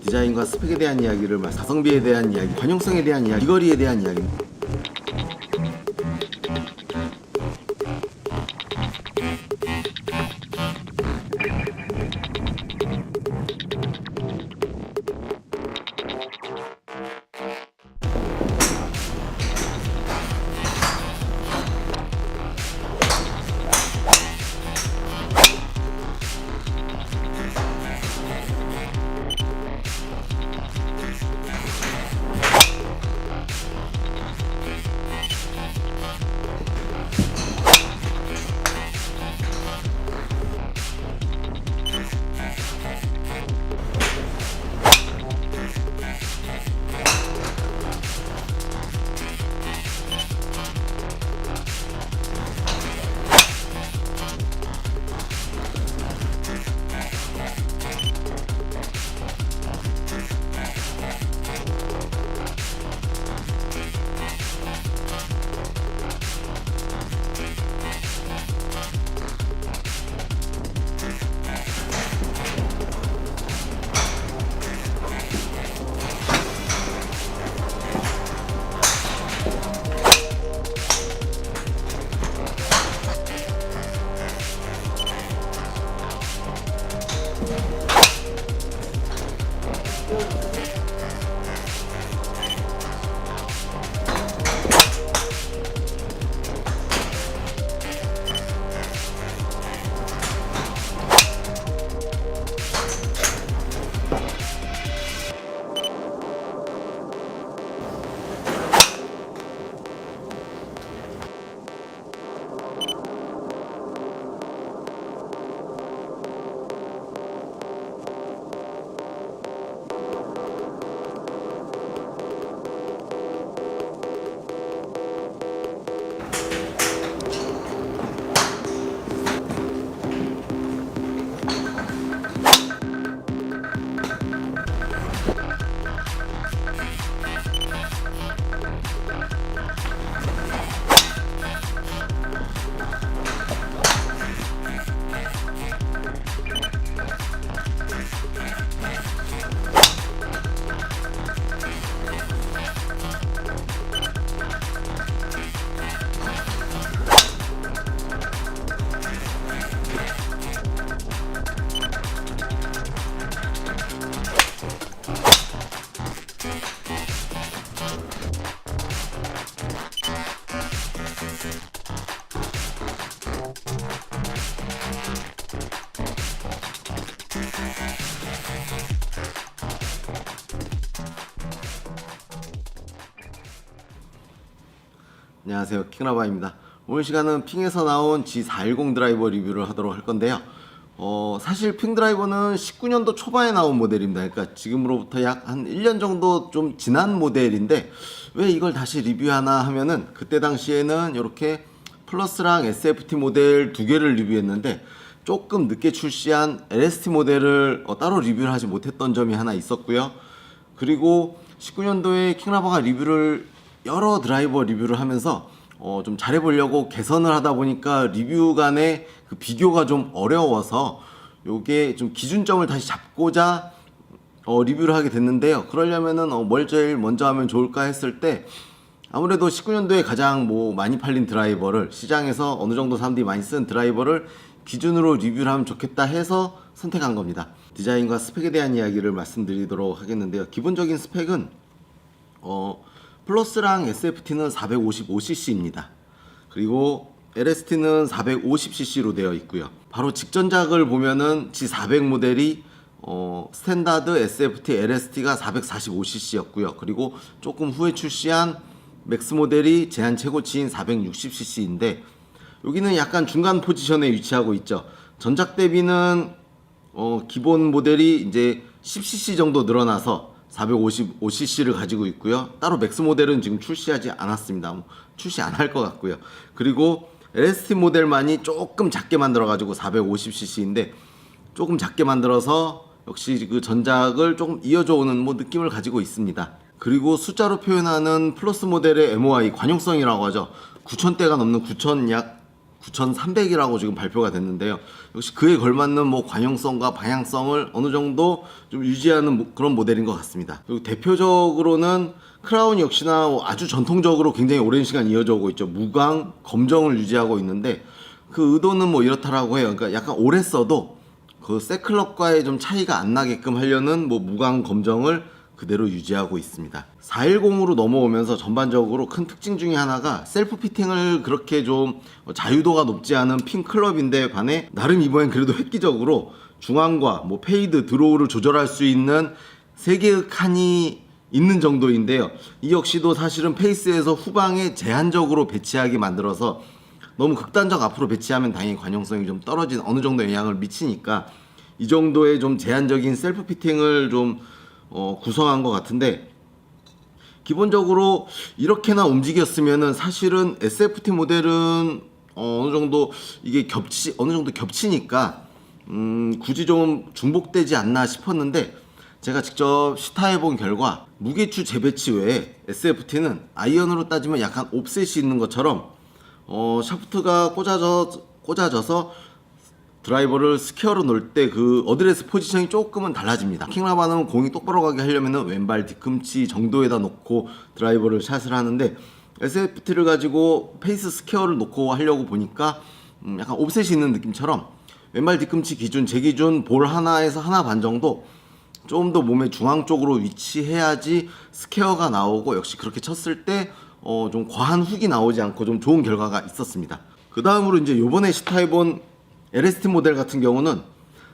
디자인과 스펙에 대한 이야기를, 가성비에 대한 이야기, 관용성에 대한 이야기, 비거리에 대한 이야기. 안녕하세요, 킹라바입니다. 오늘 시간은 핑에서 나온 G410 드라이버 리뷰를 하도록 할 건데요. 사실 핑 드라이버는 19년도 초반에 나온 모델입니다. 그러니까 지금으로부터 약 한 1년 정도 좀 지난 모델인데 왜 이걸 다시 리뷰하나 하면은 그때 당시에는 이렇게 플러스랑 SFT 모델 두 개를 리뷰했는데 조금 늦게 출시한 LST 모델을 따로 리뷰를 하지 못했던 점이 하나 있었고요. 그리고 19년도에 킹라바가 여러 드라이버 리뷰를 하면서 좀 잘해보려고 개선을 하다 보니까 리뷰 간의 그 비교가 좀 어려워서 요게 좀 기준점을 다시 잡고자 리뷰를 하게 됐는데요. 그러려면은 뭘 제일 먼저 하면 좋을까 했을 때 아무래도 19년도에 가장 많이 팔린 드라이버를, 시장에서 어느 정도 사람들이 많이 쓴 드라이버를 기준으로 리뷰를 하면 좋겠다 해서 선택한 겁니다. 디자인과 스펙에 대한 이야기를 말씀드리도록 하겠는데요. 기본적인 스펙은 플러스랑 SFT는 455cc입니다. 그리고 LST는 450cc로 되어 있고요. 바로 직전작을 보면은 G400 모델이 스탠다드 SFT LST가 445cc였고요. 그리고 조금 후에 출시한 맥스 모델이 제한 최고치인 460cc인데 여기는 약간 중간 포지션에 위치하고 있죠. 전작 대비는 기본 모델이 이제 10cc 정도 늘어나서 455cc를 가지고 있고요. 따로 맥스 모델은 지금 출시하지 않았습니다. 출시 안 할 것 같고요. 그리고 LST 모델만이 조금 작게 만들어 가지고 450cc인데 조금 작게 만들어서 역시 그 전작을 조금 이어져 오는 느낌을 가지고 있습니다. 그리고 숫자로 표현하는 플러스 모델의 MOI, 관용성이라고 하죠. 9,000대가 넘는 약 9,300이라고 지금 발표가 됐는데요. 역시 그에 걸맞는 뭐 관용성과 방향성을 어느 정도 좀 유지하는 그런 모델인 것 같습니다. 그리고 대표적으로는 크라운 역시나 아주 전통적으로 굉장히 오랜 시간 이어져 오고 있죠. 무광, 검정을 유지하고 있는데 그 의도는 뭐 이렇다라고 해요. 그러니까 약간 오래 써도 그 새클럽과의 좀 차이가 안 나게끔 하려는 뭐 무광, 검정을 그대로 유지하고 있습니다. 410으로 넘어오면서 전반적으로 큰 특징 중에 하나가 셀프 피팅을 그렇게 좀 자유도가 높지 않은 핀 클럽인데 반해 나름 이번엔 그래도 획기적으로 중앙과 뭐 페이드, 드로우를 조절할 수 있는 3개의 칸이 있는 정도인데요. 이 역시도 사실은 페이스에서 후방에 제한적으로 배치하게 만들어서 너무 극단적 앞으로 배치하면 당연히 관용성이 좀 떨어진 어느 정도 영향을 미치니까 이 정도의 좀 제한적인 셀프 피팅을 좀 구성한 것 같은데, 기본적으로 이렇게나 움직였으면은 사실은 SFT 모델은 어느 정도 이게 어느 정도 겹치니까 굳이 좀 중복되지 않나 싶었는데, 제가 직접 시타해본 결과 무게추 재배치 외에 SFT는 아이언으로 따지면 약간 옵셋이 있는 것처럼 샤프트가 꽂아져서 드라이버를 스퀘어로 놓을 때 그 어드레스 포지션이 조금은 달라집니다. 킹라바는 공이 똑바로 가게 하려면 왼발 뒤꿈치 정도에다 놓고 드라이버를 샷을 하는데, SFT를 가지고 페이스 스퀘어를 놓고 하려고 보니까 약간 옵셋이 있는 느낌처럼 왼발 뒤꿈치 기준, 제 기준 볼 하나에서 하나 반 정도 좀 더 몸의 중앙 쪽으로 위치해야지 스퀘어가 나오고, 역시 그렇게 쳤을 때 좀 과한 훅이 나오지 않고 좀 좋은 결과가 있었습니다. 그 다음으로 이제 요번에 시타해본 LST 모델 같은 경우는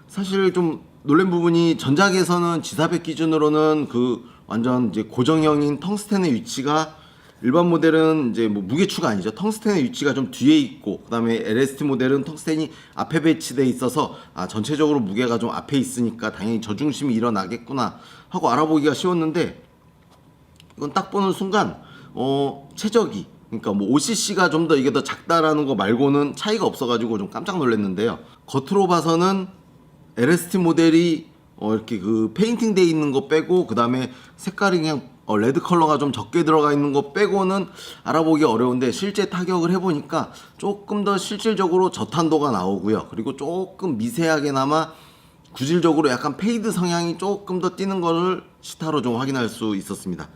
사실 좀 놀란 부분이, 전작에서는 G400 기준으로는 그 완전 이제 고정형인 텅스텐의 위치가 일반 모델은 이제 뭐 무게추가 아니죠. 텅스텐의 위치가 좀 뒤에 있고, 그 다음에 LST 모델은 텅스텐이 앞에 배치돼 있어서 전체적으로 무게가 좀 앞에 있으니까 당연히 저중심이 일어나겠구나 하고 알아보기가 쉬웠는데, 이건 딱 보는 순간 최적이, 그러니까 뭐 OCC가 좀 더 이게 더 작다라는 거 말고는 차이가 없어가지고 좀 깜짝 놀랐는데요. 겉으로 봐서는 LST 모델이 이렇게 그 페인팅 돼 있는 거 빼고, 그 다음에 색깔이 그냥 레드 컬러가 좀 적게 들어가 있는 거 빼고는 알아보기 어려운데, 실제 타격을 해보니까 조금 더 실질적으로 저탄도가 나오고요. 그리고 조금 미세하게나마 구질적으로 약간 페이드 성향이 조금 더 띄는 거를 시타로 좀 확인할 수 있었습니다.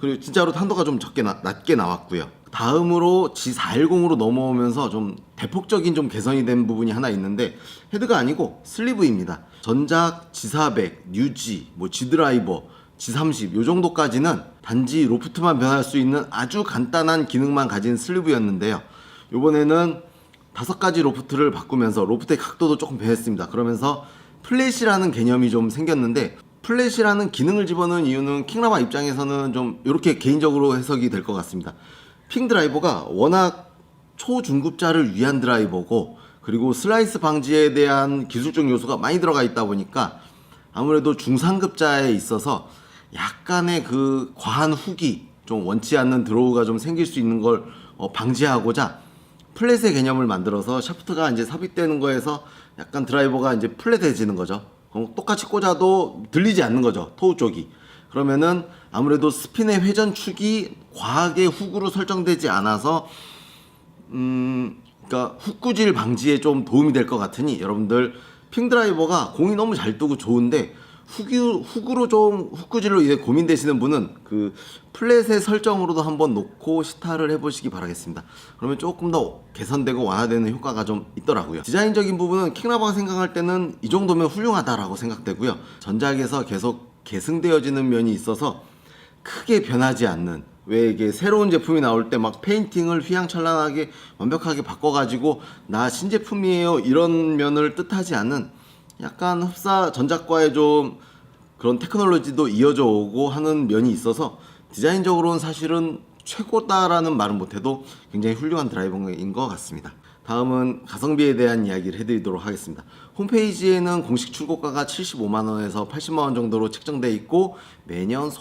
그리고 진짜로 탄도가 좀 낮게 나왔고요. 다음으로 G410으로 넘어오면서 좀 대폭적인 좀 개선이 된 부분이 하나 있는데, 헤드가 아니고 슬리브입니다. 전작 G400, 뉴지, 뭐 G드라이버, G30 요 정도까지는 단지 로프트만 변할 수 있는 아주 간단한 기능만 가진 슬리브였는데요. 요번에는 5가지 로프트를 바꾸면서 로프트의 각도도 조금 변했습니다. 그러면서 플랫이라는 개념이 좀 생겼는데, 플랫이라는 기능을 집어넣은 이유는 킹라바 입장에서는 좀 이렇게 개인적으로 해석이 될 것 같습니다. 핑 드라이버가 워낙 초중급자를 위한 드라이버고, 그리고 슬라이스 방지에 대한 기술적 요소가 많이 들어가 있다 보니까 아무래도 중상급자에 있어서 약간의 그 과한 훅이, 좀 원치 않는 드로우가 좀 생길 수 있는 걸 방지하고자 플랫의 개념을 만들어서 샤프트가 이제 삽입되는 거에서 약간 드라이버가 이제 플랫해지는 거죠. 똑같이 꽂아도 들리지 않는 거죠, 토우 쪽이. 그러면은 아무래도 스핀의 회전축이 과하게 훅으로 설정되지 않아서 그러니까 훅구질 방지에 좀 도움이 될 것 같으니, 여러분들 핑 드라이버가 공이 너무 잘 뜨고 좋은데 훅으로 좀 훅구질로 이제 고민되시는 분은 그 플랫의 설정으로도 한번 놓고 시타를 해보시기 바라겠습니다. 그러면 조금 더 개선되고 완화되는 효과가 좀 있더라고요. 디자인적인 부분은 킹라바가 생각할 때는 이 정도면 훌륭하다라고 생각되고요. 전작에서 계속 계승되어지는 면이 있어서 크게 변하지 않는, 왜 이게 새로운 제품이 나올 때 막 페인팅을 휘황찬란하게 완벽하게 바꿔가지고 나 신제품이에요 이런 면을 뜻하지 않는, 약간 흡사 전작과의 좀 그런 테크놀로지도 이어져 오고 하는 면이 있어서 디자인적으로는 사실은 최고다라는 말은 못해도 굉장히 훌륭한 드라이버인 것 같습니다. 다음은 가성비에 대한 이야기를 해드리도록 하겠습니다. 홈페이지에는 공식 출고가가 75만원에서 80만원 정도로 책정되어 있고, 매년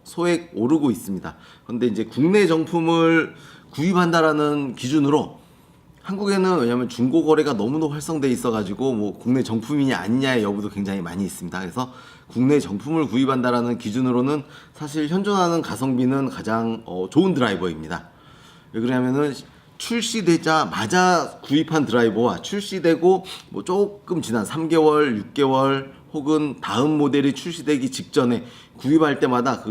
소액 오르고 있습니다. 그런데 이제 국내 정품을 구입한다라는 기준으로 한국에는, 왜냐면 중고 거래가 너무도 활성돼 있어가지고 뭐 국내 정품이냐 아니냐의 여부도 굉장히 많이 있습니다. 그래서 국내 정품을 구입한다라는 기준으로는 사실 현존하는 가성비는 가장 좋은 드라이버입니다. 왜 그러냐면은 출시되자마자 구입한 드라이버와 출시되고 뭐 조금 지난 3개월, 6개월 혹은 다음 모델이 출시되기 직전에 구입할 때마다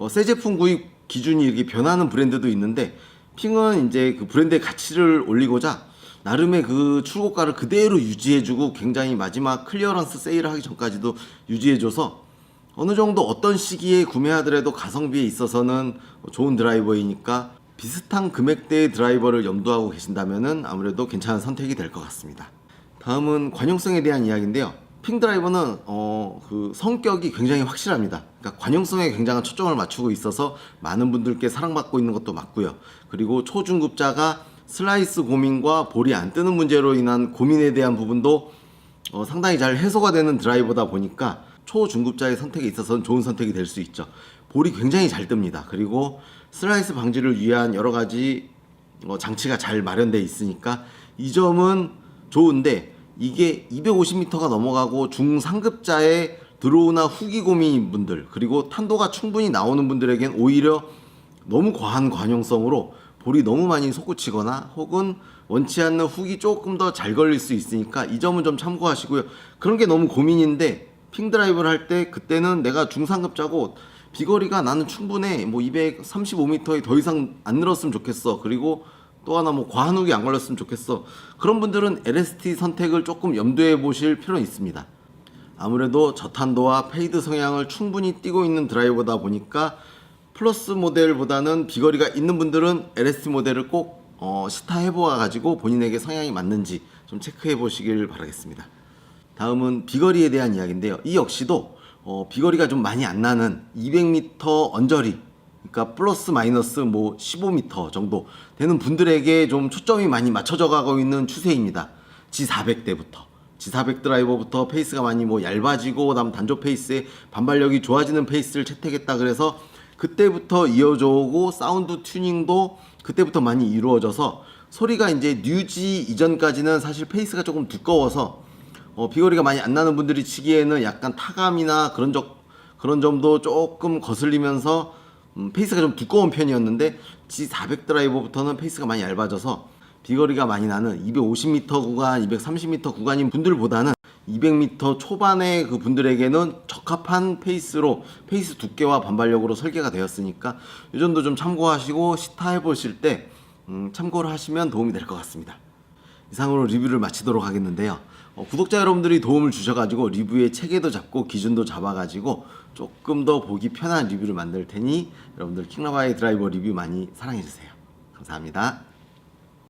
새 제품 구입 기준이 이렇게 변하는 브랜드도 있는데, 핑은 이제 그 브랜드의 가치를 올리고자 나름의 그 출고가를 그대로 유지해주고 굉장히 마지막 클리어런스 세일을 하기 전까지도 유지해줘서 어느 정도 어떤 시기에 구매하더라도 가성비에 있어서는 좋은 드라이버이니까 비슷한 금액대의 드라이버를 염두하고 계신다면은 아무래도 괜찮은 선택이 될 것 같습니다. 다음은 관용성에 대한 이야기인데요. 핑 드라이버는 그 성격이 굉장히 확실합니다. 그러니까 관용성에 굉장한 초점을 맞추고 있어서 많은 분들께 사랑받고 있는 것도 맞고요. 그리고 초중급자가 슬라이스 고민과 볼이 안 뜨는 문제로 인한 고민에 대한 부분도 상당히 잘 해소가 되는 드라이버다 보니까 초중급자의 선택에 있어서는 좋은 선택이 될 수 있죠. 볼이 굉장히 잘 뜹니다. 그리고 슬라이스 방지를 위한 여러 가지 장치가 잘 마련되어 있으니까 이 점은 좋은데, 이게 250m가 넘어가고 중상급자의 드로우나 후기 고민인 분들, 그리고 탄도가 충분히 나오는 분들에겐 오히려 너무 과한 관용성으로 볼이 너무 많이 솟구치거나 혹은 원치 않는 훅이 조금 더 잘 걸릴 수 있으니까 이 점은 좀 참고하시고요. 그런 게 너무 고민인데, 핑 드라이브를 할 때 그때는 내가 중상급자고 비거리가 나는 충분해, 뭐 235m에 더 이상 안 늘었으면 좋겠어, 그리고 또 하나 뭐 과한 훅이 안 걸렸으면 좋겠어, 그런 분들은 LST 선택을 조금 염두에 보실 필요는 있습니다. 아무래도 저탄도와 페이드 성향을 충분히 띠고 있는 드라이버다 보니까 플러스 모델보다는 비거리가 있는 분들은 LST 모델을 꼭 시타해 보아 가지고 본인에게 성향이 맞는지 좀 체크해 보시길 바라겠습니다. 다음은 비거리에 대한 이야기인데요. 이 역시도 비거리가 좀 많이 안 나는 200m 언저리, 그러니까 플러스 마이너스 뭐 15m 정도 되는 분들에게 좀 초점이 많이 맞춰져 가고 있는 추세입니다. G400대부터 G400 드라이버부터 페이스가 많이 뭐 얇아지고 그다음 단조 페이스에 반발력이 좋아지는 페이스를 채택했다 그래서 그때부터 이어져 오고 사운드 튜닝도 그때부터 많이 이루어져서 소리가 이제 뉴지 이전까지는 사실 페이스가 조금 두꺼워서 비거리가 많이 안 나는 분들이 치기에는 약간 타감이나 그런 점도 조금 거슬리면서 페이스가 좀 두꺼운 편이었는데, G400 드라이버부터는 페이스가 많이 얇아져서 비거리가 많이 나는 250m 구간, 230m 구간인 분들보다는 200m 초반의 그 분들에게는 적합한 페이스로, 페이스 두께와 반발력으로 설계가 되었으니까 이 점도 좀 참고하시고 시타해 보실 때 참고를 하시면 도움이 될 것 같습니다. 이상으로 리뷰를 마치도록 하겠는데요. 구독자 여러분들이 도움을 주셔가지고 리뷰의 체계도 잡고 기준도 잡아가지고 조금 더 보기 편한 리뷰를 만들 테니 여러분들 킹라바의 드라이버 리뷰 많이 사랑해주세요. 감사합니다.